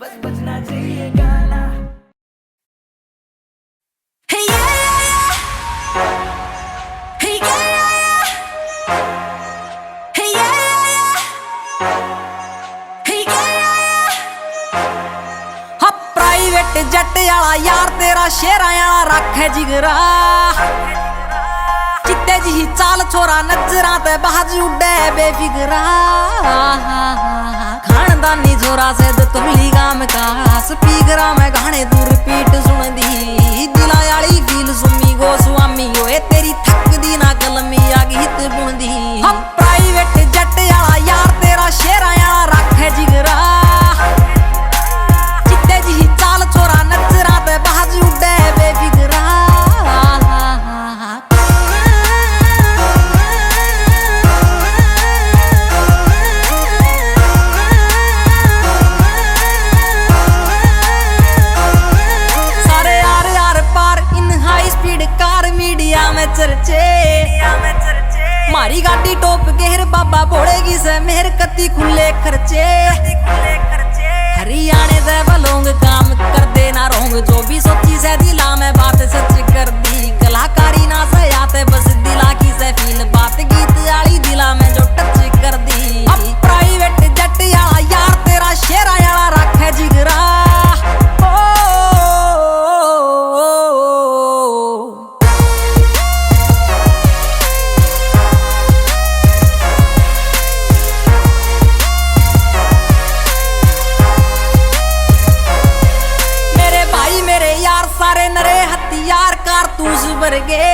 बस बजना चाहिए गाना। Hey yeah yeah yeah, hey yeah yeah yeah, hey yeah yeah yeah, hey yeah yeah yeah। हाँ private जट वाला यार तेरा शेरा वाला रखे जिगरा, चित्ते जी चाल छोरा नजरा ते बाज उड़े बेफिकरा। खानदानी छोरा से तुमली गाम का स्पीकरा में गाने तू रिपीट सुन दी। दिला वाली फील सुमी गो स्वामी ओए तेरी थक दी ना कलमी आ गीत बुन दी। हम प्राइवेट जट वाला यार तेरा शेरा वाला रखे जिगरा, चित्ते जी चाल छोरा नजरा ते बाज उड़े बेफिकरा। चर्चे मारी गाड़ी टॉप गेर बाबा बोलेगी से मेहर कती खुले खर्चे। हरियाणे दे बलोंग काम कर देना रोंग, जो भी सोची से दिला में बात सच कर दी। कलाकारी ना से आते बस दिला की से फील बात गीत वाली दिला में जो टच कर दी। अब प्राइवेट जट वाला यार तेरा शेरा वाला रखे जिगरा। सारे नरे हथियार कारतूस वर्गे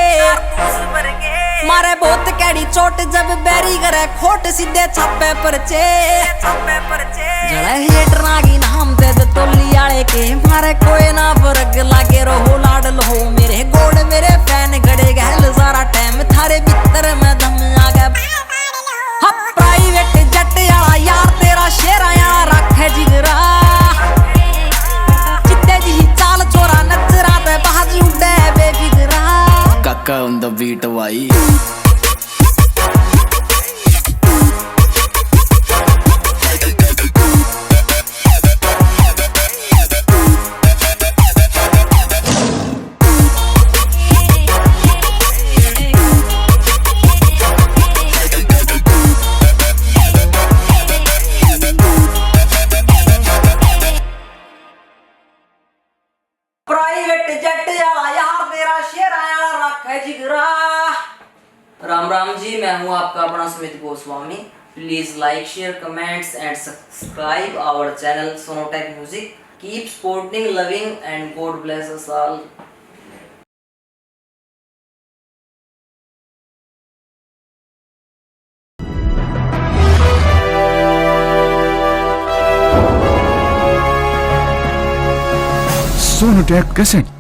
मारे बहुत कैडी चोट जब बैरी करे खोट सीधे छापे परचे। जड़े हेटर नागी नाम दे तोली आले के मारे कोई ना फर्क लागे रहो लाड लो मेरे गोड़ मेरे फैन गड़े गहल सारा टाइम थारे भीतर में दम आ गया। हाँ प्राइवेट जट वाला यार तेरा शेरा वाला रखे जिगरा, Kaka on the beat भाई। प्राइवेट जट वाला यार तेरा शेरा वाला रखे जिगरा। राम राम जी, मैं हूं आपका अपना Sumit Goswami. Please like share comments and subscribe our channel Sonotek music. Keep supporting loving and God bless us all. Sonotek Cassette।